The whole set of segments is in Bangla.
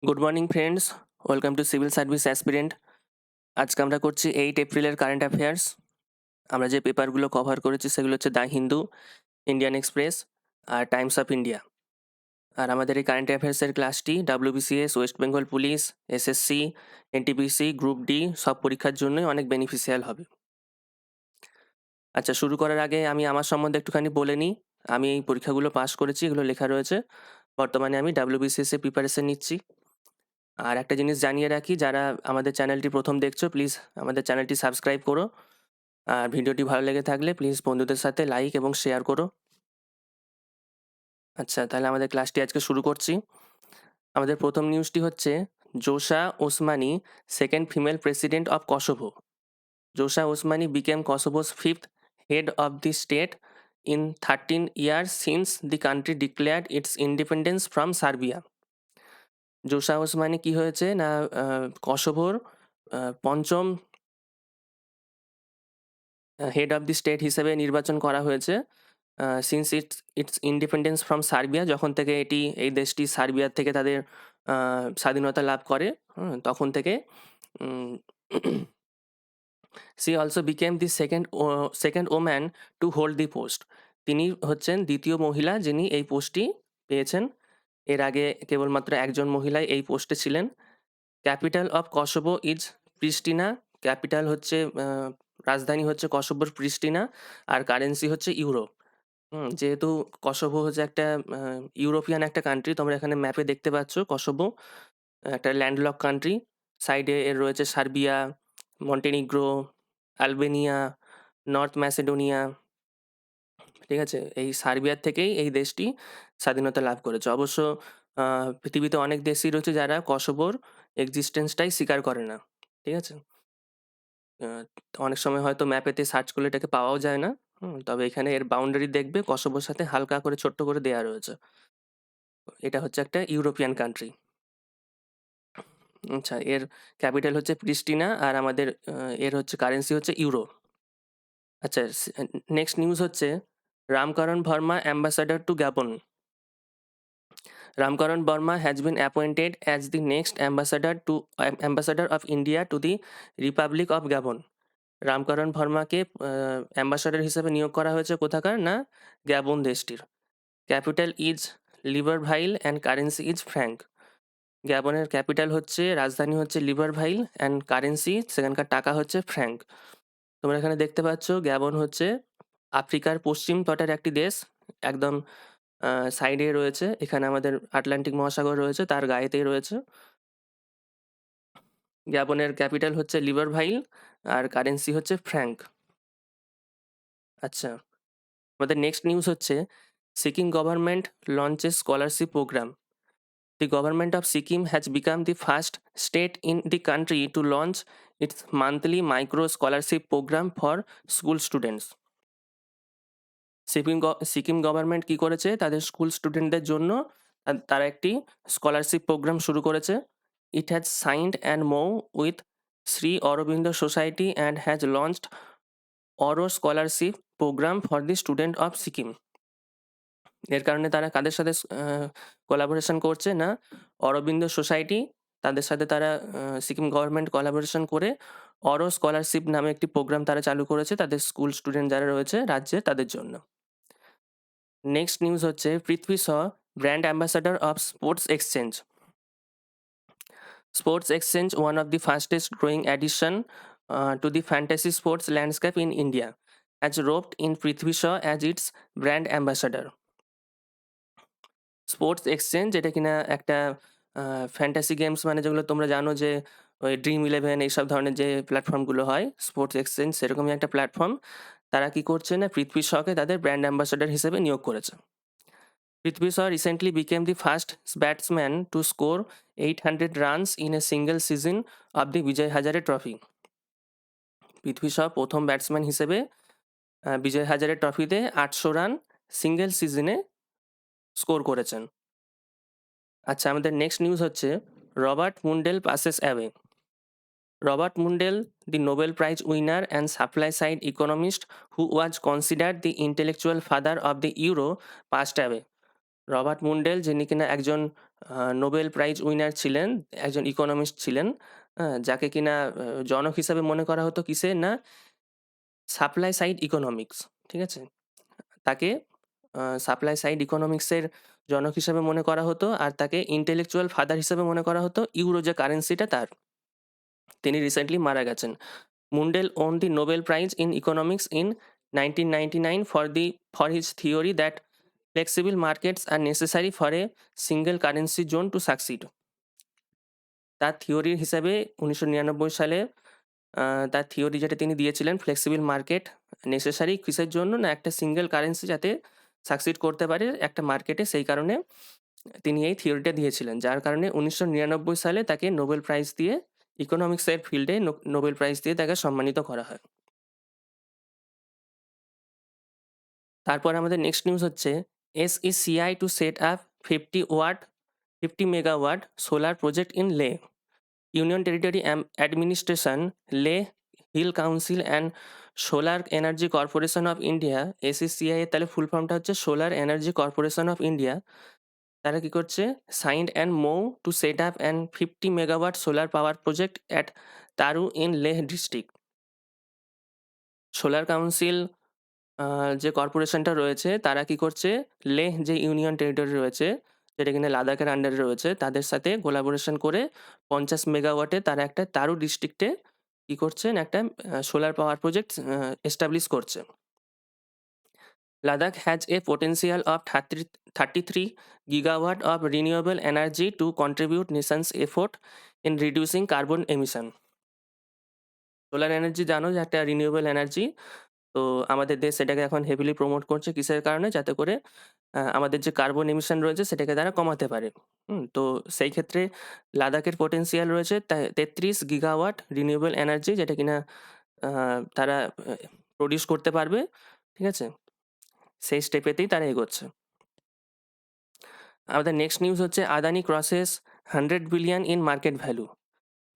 Good morning friends, welcome to civil service aspirant. আজকে আমরা করছি 8 এপ্রিলের কারেন্ট অ্যাফেয়ার্স। আমরা যে পেপারগুলো কভার করেছি সেগুলো হচ্ছে দ্য হিন্দু, ইন্ডিয়ান এক্সপ্রেস আর টাইমস অফ ইন্ডিয়া। আর আমাদের এই কারেন্ট অ্যাফেয়ার্সের ক্লাসটি WBCS, West Bengal Police, SSC, NTPC, group D সব পরীক্ষার জন্যই অনেক বেনিফিশিয়াল হবে। আচ্ছা, শুরু করার আগে আমি আমার সম্বন্ধে একটুখানি বলে নিই। আমি এই পরীক্ষাগুলো পাস করেছি, এগুলো লেখা রয়েছে। বর্তমানে আমি WBCS এ প্রিপারেশন নিচ্ছি। আর একটা জিনিস জানিয়ে রাখি, যারা আমাদের চ্যানেলটি প্রথম দেখছো প্লিজ আমাদের চ্যানেলটি সাবস্ক্রাইব করো। আর ভিডিওটি ভালো লেগে থাকলে প্লিজ বন্ধুদের সাথে লাইক এবং শেয়ার করো। আচ্ছা, তাহলে আমাদের ক্লাসটি আজকে শুরু করছি। আমাদের প্রথম নিউজটি হচ্ছে Vjosa Osmani, second female president of Kosovo. Vjosa Osmani became Kosovo's fifth head of the state in 13 years since the country declared its independence from Serbia. Vjosa Osmani কি হয়েছে না, কসোভোর পঞ্চম হেড অফ দি স্টেট হিসেবে নির্বাচন করা হয়েছে since it's independence from Serbia. যখন থেকে এই দেশটি সার্বিয়ার থেকে তাদের স্বাধীনতা লাভ করে, তখন থেকে she also became the second woman to hold the post. তিনি হচ্ছেন দ্বিতীয় মহিলা যিনি এই পোস্টটি পেয়েছেন। এর আগে কেবলমাত্র একজন মহিলাই এই পোস্টে ছিলেন। Capital of Kosovo is Pristina. Capital হচ্ছে রাজধানী হচ্ছে কসোভোর প্রিস্টিনা, আর কারেন্সি হচ্ছে ইউরো। যেহেতু কসোভো হচ্ছে একটা ইউরোপিয়ান একটা কান্ট্রি, তোমরা এখানে ম্যাপে দেখতে পাচ্ছ কসোভো একটা ল্যান্ডলক কান্ট্রি। সাইডে এর রয়েছে Serbia, Montenegro, Albania, north Macedonia. ঠিক আছে, এই সার্বিয়ার থেকেই এই দেশটি স্বাধীনতা লাভ করেছে। অবশ্য পৃথিবীতে অনেক দেশই রয়েছে যারা কসোভোর এক্সিস্টেন্সটাই স্বীকার করে না। ঠিক আছে, আহ, অনেক সময় হয়তো ম্যাপেতে সার্চ করলে এটাকে পাওয়াও যায় না। তবে এখানে এর বাউন্ডারি দেখবে কসোভোর সাথে হালকা করে ছোট্ট করে দেয়া রয়েছে। এটা হচ্ছে একটা ইউরোপিয়ান কান্ট্রি। আচ্ছা, এর ক্যাপিটাল হচ্ছে প্রিস্টিনা, আর আমাদের এর হচ্ছে কারেন্সি হচ্ছে ইউরো। আচ্ছা, নেক্সট নিউজ হচ্ছে Ramkaran Verma ambassador to Gabon. Ramkaran Burma has been appointed as the next ambassador of India to the Republic of Gabon. Ramkaran ভার্মাকে অ্যাম্বাসাডার হিসেবে নিয়োগ করা হয়েছে কোথাকার না, গ্যাবন দেশটির। ক্যাপিটাল ইজ লিভারভাইল অ্যান্ড কারেন্সি ইজ ফ্র্যাঙ্ক। গ্যাবনের ক্যাপিটাল হচ্ছে, রাজধানী হচ্ছে লিভারভাইল, অ্যান্ড কারেন্সি সেখানকার টাকা হচ্ছে ফ্র্যাঙ্ক। তোমরা এখানে দেখতে পাচ্ছ গ্যাবন হচ্ছে আফ্রিকার পশ্চিম তটের একটি দেশ, একদম সাইডে রয়েছে। এখানে আমাদের আটলান্টিক মহাসাগর রয়েছে, তার গায়েতেই রয়েছে। গ্যাবনের ক্যাপিটাল হচ্ছে লিভারভাইল আর কারেন্সি হচ্ছে ফ্র্যাঙ্ক। আচ্ছা, আমাদের নেক্সট নিউজ হচ্ছে Sikkim government launches scholarship programme. The government of Sikkim has become the first state in the country to launch its monthly micro scholarship program for school students. Sikkim government কি করেছে, তাদের স্কুল স্টুডেন্টদের জন্য তারা একটি স্কলারশিপ প্রোগ্রাম শুরু করেছে। It has signed and MoU with Shri Aurobindo society and has launched Auro scholarship programme for the student of Sikkim. এর কারণে তারা কাদের সাথে কোলাবোরেশন করছে না, অরবিন্দ সোসাইটি, তাদের সাথে তারা সিকিম গভর্নমেন্ট কোলাবোরেশন করে অরো স্কলারশিপ নামে একটি প্রোগ্রাম তারা চালু করেছে তাদের স্কুল স্টুডেন্ট যারা রয়েছে রাজ্যে তাদের জন্য। নেক্সট নিউজ হচ্ছে Prithvi Shaw brand ambassador of sports exchange. Sports exchange, one of the fastest growing addition to the fantasy sports landscape in India, has roped in Prithvi Shaw as its brand ambassador. Sports exchange, এটা কিনা একটা ফ্যান্টাসি গেমস, মানে যেগুলো তোমরা জানো যে ওই Dream11 এইসব ধরনের যে প্ল্যাটফর্মগুলো হয়, স্পোর্টস এক্সচেঞ্জ সেরকমই একটা প্ল্যাটফর্ম। তারা কি করছে না, পৃথ্বী শকে তাদের ব্র্যান্ড অ্যাম্বাসাডার হিসেবে নিয়োগ করেছে। Prithvi Shaw recently became the first batsman to score 800 runs in a single season of the Vijay Hazare Trophy. Prithvi শ প্রথম ব্যাটসম্যান হিসেবে বিজয় হাজারে ট্রফিতে 800 রান সিঙ্গেল সিজনে স্কোর করেছেন। আচ্ছা, আমাদের নেক্সট নিউজ হচ্ছে Robert মুন্ডেল passes away. Robert Mundell, the Nobel Prize winner and supply-side economist who was considered the intellectual father of the euro, passed away. Robert Mundell, যিনি কিনা একজন নোবেল প্রাইজ উইনার ছিলেন, একজন ইকোনমিস্ট ছিলেন, যাকে কিনা জনক হিসাবে মনে করা হতো কিসের? না সাপ্লাই সাইড ইকোনমিক্স, ঠিক আছে? তাকে সাপ্লাই সাইড ইকোনমিক্সের জনক হিসাবে মনে করা হতো, আর তাকে ইন্টেলেকচুয়াল ফাদার হিসাবে মনে করা হতো। ইউরো যে কারেন্সিটা তার। তিনি রিসেন্টলি মারা গেছেন। Mundell won the Nobel prize in economics in 1999 for his theory that flexible markets are necessary for a single currency zone to succeed. তার থিওরি হিসাবে 1999 সালে তার থিওরি যেটা তিনি দিয়েছিলেন, ফ্লেক্সিবল মার্কেট নেসেসারি কিসের জন্য? না একটা সিঙ্গেল কারেন্সি যাতে সাকসিড করতে পারে একটা মার্কেটে, সেই কারণে তিনি এই থিওরিটা দিয়েছিলেন, যার কারণে 1999 সালে তাকে নোবেল প্রাইজ দিয়ে ইকোনমিক্সের ফিল্ডে নোবেল প্রাইজ দিয়ে তাকে সম্মানিত করা হয়। তারপর আমাদের নেক্সট নিউজ হচ্ছে SECI to set up 50 megawatt solar project in Leh. Union territory administration, Leh hill council and solar energy corporation of India, SECI এর তাহলে ফুল ফর্মটা হচ্ছে solar energy corporation of India. তারা কি করছে? Signed and MoU to set up and 50 megawatt solar power project at Taru in Leh district. Solar council যে কর্পোরেশনটা রয়েছে তারা কি করছে? লেহ যে ইউনিয়ন টেরিটরি রয়েছে, যেটা কিনা লাদাখের আন্ডারে রয়েছে, তাদের সাথে কোলাবোরেশন করে 50 মেগাওয়াটে তারা একটা তারু ডিস্ট্রিক্টে কি করছেন? একটা সোলার পাওয়ার প্রজেক্ট এস্টাবলিশ করছে। Ladakh has a potential of 33 gigawatt of renewable energy to contribute nation's effort in reducing carbon emission. Solar energy জানো যে একটা রিনিউয়েবল এনার্জি। তো আমাদের দেশ সেটাকে এখন হেভিলি প্রমোট করছে কিসের কারণে? যাতে করে আমাদের যে কার্বন এমিশন রয়েছে সেটাকে তারা কমাতে পারে। তো সেই ক্ষেত্রে লাদাখের পোটেনশিয়াল রয়েছে 33 গিগাওয়াট রিনিউয়েবল এনার্জি, যেটা কিনা তারা প্রডিউস করতে পারবে, ঠিক আছে? সেই স্টেপেতেই তারা এগোচ্ছে। আমাদের নেক্সট নিউজ হচ্ছে Adani crosses 100 billion in market value.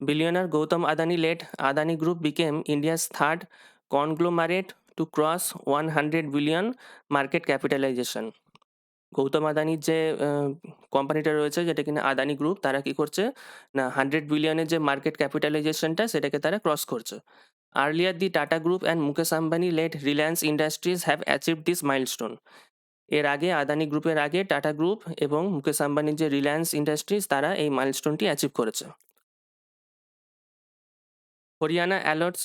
Billionaire Gautam Adani led Adani Group became India's third conglomerate to cross 100 billion market capitalization. Gautam আদানির যে কোম্পানিটা রয়েছে, যেটা কিনা আদানি গ্রুপ, তারা কি করছে? না 100 বিলিয়নের যে মার্কেট ক্যাপিটালাইজেশনটা সেটাকে তারা ক্রস করছে। Earlier the Tata group and Mukesh Ambani led Reliance Industries have achieved this milestone. এর আগে আদানি গ্রুপের আগে টাটা গ্রুপ এবং মুকেশ আম্বানির যে রিলায়েন্স ইন্ডাস্ট্রিজ, তারা এই মাইলস্টোনটি অ্যাচিভ করেছে। Haryana allots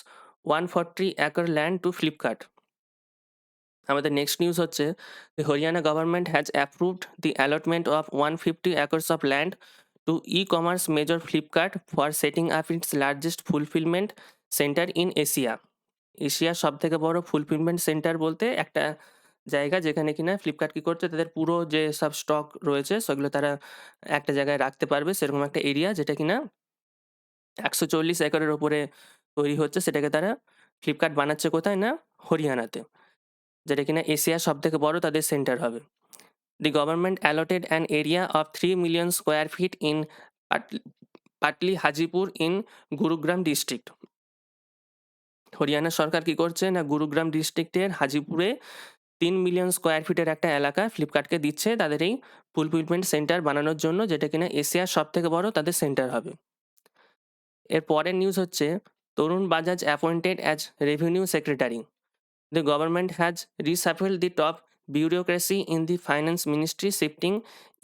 140 acre land to Flipkart. আমাদের নেক্সট নিউজ হচ্ছে the Haryana government has approved the allotment of 150 acres of land to ecommerce major Flipkart for setting up its largest fulfilment centre in Asia. এশিয়ার সব থেকে বড় ফুলফিলমেন্ট সেন্টার বলতে একটা জায়গা যেখানে কিনা ফ্লিপকার্ট কি করছে? তাদের পুরো যে সব স্টক রয়েছে সেগুলো তারা একটা জায়গায় রাখতে পারবে, সেরকম একটা এরিয়া, যেটা কিনা 140 একরের ওপরে তৈরি হচ্ছে। সেটাকে তারা ফ্লিপকার্ট বানাচ্ছে কোথায়? না হরিয়ানাতে, যেটা কিনা এশিয়ার সব থেকে বড় তাদের সেন্টার হবে। The government allotted an area of 3 million square feet in Patli Hajipur in Gurugram district. Haryana সরকার কি করছে? না গুরুগ্রাম ডিস্ট্রিক্টের হাজিপুরে 3 মিলিয়ন স্কোয়ার ফিটের একটা এলাকা ফ্লিপকার্টকে দিচ্ছে তাদের এই ফুলফিলমেন্ট সেন্টার বানানোর জন্য, যেটা কিনা এশিয়ার সব থেকে বড় তাদের সেন্টার হবে। এর পরের নিউজ হচ্ছে Tarun Bajaj appointed as revenue secretary. The government has reshuffled the top bureaucracy in the finance ministry, shifting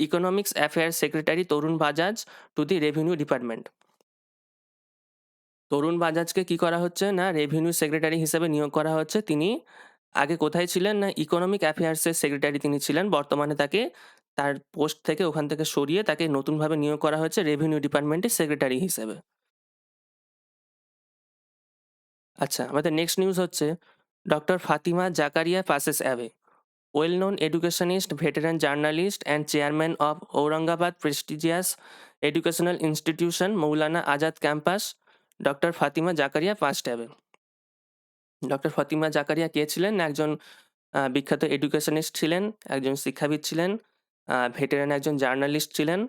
economics affairs secretary Torun Bajaj to the revenue department. তরুণ বাজাজকে কি করা হচ্ছে? না রেভিনিউ সেক্রেটারি হিসেবে নিয়োগ করা হচ্ছে। তিনি আগে কোথায় ছিলেন? না ইকোনমিক অ্যাফেয়ার্সের সেক্রেটারি তিনি ছিলেন। বর্তমানে তাকে তার পোস্ট থেকে ওখান থেকে সরিয়ে তাকে নতুনভাবে নিয়োগ করা হয়েছে রেভিনিউ ডিপার্টমেন্টের সেক্রেটারি হিসেবে। আচ্ছা, আমাদের নেক্সট নিউজ হচ্ছে doctor Fatima Zakaria passes away. Well-known educationist, veteran journalist, and chairman of Aurangabad prestigious educational institution Maulana Azad campus, Dr. Fatima Zakaria passed away. Doctor Fatima Zakaria কে ছিলেন? একজন বিখ্যাত এডুকেশনিস্ট ছিলেন, একজন শিক্ষাবিদ ছিলেন, ভেটেরান একজন জার্নালিস্ট ছিলেন।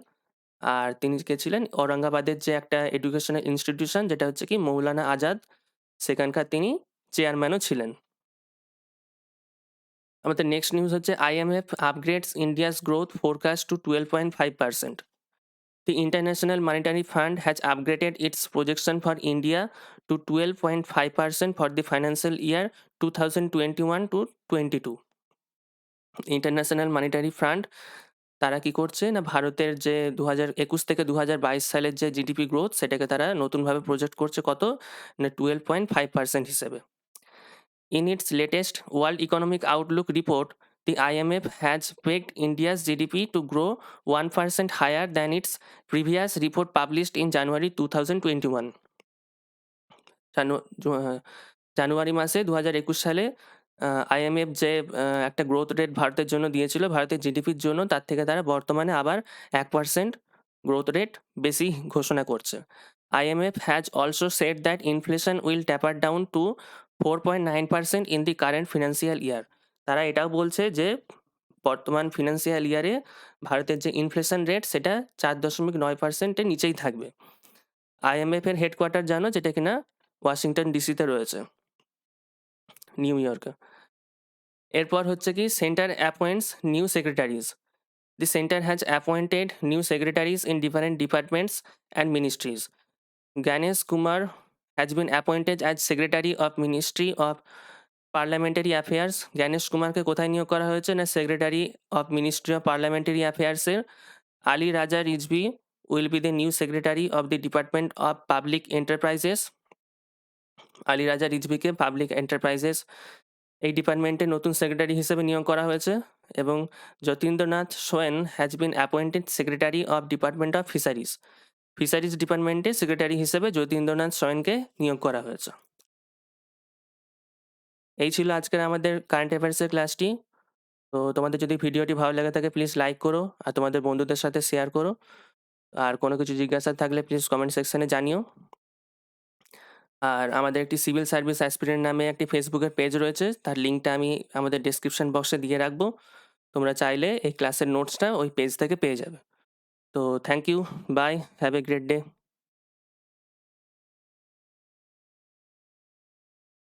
আর তিনি কে ছিলেন? ঔরঙ্গাবাদের যে একটা এডুকেশনাল ইনস্টিটিউশন, যেটা হচ্ছে কি মৌলানা আজাদ, সেখানকার তিনি চেয়ারম্যানও ছিলেন। আমাদের নেক্সট নিউজ হচ্ছে IMF upgrades India's growth forecast to 12.5%. The International Monetary Fund has upgraded its projection for India to 12.5% for the financial year 2021 to 22. International monetary fund তারা কি করছে না, ভারতের যে 2021 থেকে 2022 সালের যে জিডিপি গ্রোথ সেটাকে তারা নতুনভাবে প্রজেক্ট করছে কত না 12.5% হিসেবে। In its latest World Economic Outlook report, the IMF has pegged India's GDP to grow 1% higher than its previous report published in January 2021. জানুয়ারি মাসে 2021 সালে আইএমএফ যে একটা গ্রোথ রেট ভারতের জন্য দিয়েছিল, ভারতের জিডিপির জন্য, তার থেকে তারা বর্তমানে আবার 1% গ্রোথ রেট বেশি ঘোষণা করছে। IMF has also said that inflation will taper down to 4.9% in the current financial year. তারা এটাও বলছে যে বর্তমান ফিনান্সিয়াল ইয়ারে ভারতের যে ইনফ্লেশন রেট সেটা 4.9%-এর নিচেই থাকবে। IMF এর হেডকোয়ার্টার জানো, যেটা কিনা ওয়াশিংটন ডিসিতে রয়েছে, নিউ ইয়র্কে। এরপর হচ্ছে কি centre অ্যাপয়েন্টস new secretaries. The center has appointed new secretaries in different departments and ministries. Ganesh Kumar has been appointed as Secretary of Ministry of Parliamentary Affairs. Ganesh Kumarকে কোথায় নিয়োগ করা হয়েছে না secretary of ministry of parliamentary অ্যাফেয়ার্সের। Ali Raja Rijvi will be the new secretary of the Department of Public Enterprises. Ali রাজা রিজভিকে পাবলিক এন্টারপ্রাইজেস এই ডিপার্টমেন্টে নতুন সেক্রেটারি হিসেবে নিয়োগ করা হয়েছে। এবং Jatindranath Swain has been appointed secretary of department of fisheries. Fisheries ডিপার্টমেন্টে সেক্রেটারি হিসেবে যতীন্দ্রনাথ সোয়েনকে নিয়োগ করা হয়েছে। এই ছিল আজকের আমাদের কারেন্ট অ্যাফেয়ার্সের ক্লাসটি। তো তোমাদের যদি ভিডিওটি ভালো লাগে থাকে প্লিজ লাইক করো আর তোমাদের বন্ধুদের সাথে শেয়ার করো। আর কোনো কিছু জিজ্ঞাসা থাকলে প্লিজ কমেন্ট সেকশনে জানিও। আর আমাদের একটি সিভিল সার্ভিস অ্যাসপিরেন্ট নামে একটি ফেসবুকের পেজ রয়েছে, তার লিঙ্কটা আমি আমাদের ডেসক্রিপশন বক্সে দিয়ে রাখবো। তোমরা চাইলে এই ক্লাসের নোটসটা ওই পেজ থেকে পেয়ে যাবে। তো thank you, bye, have a great day.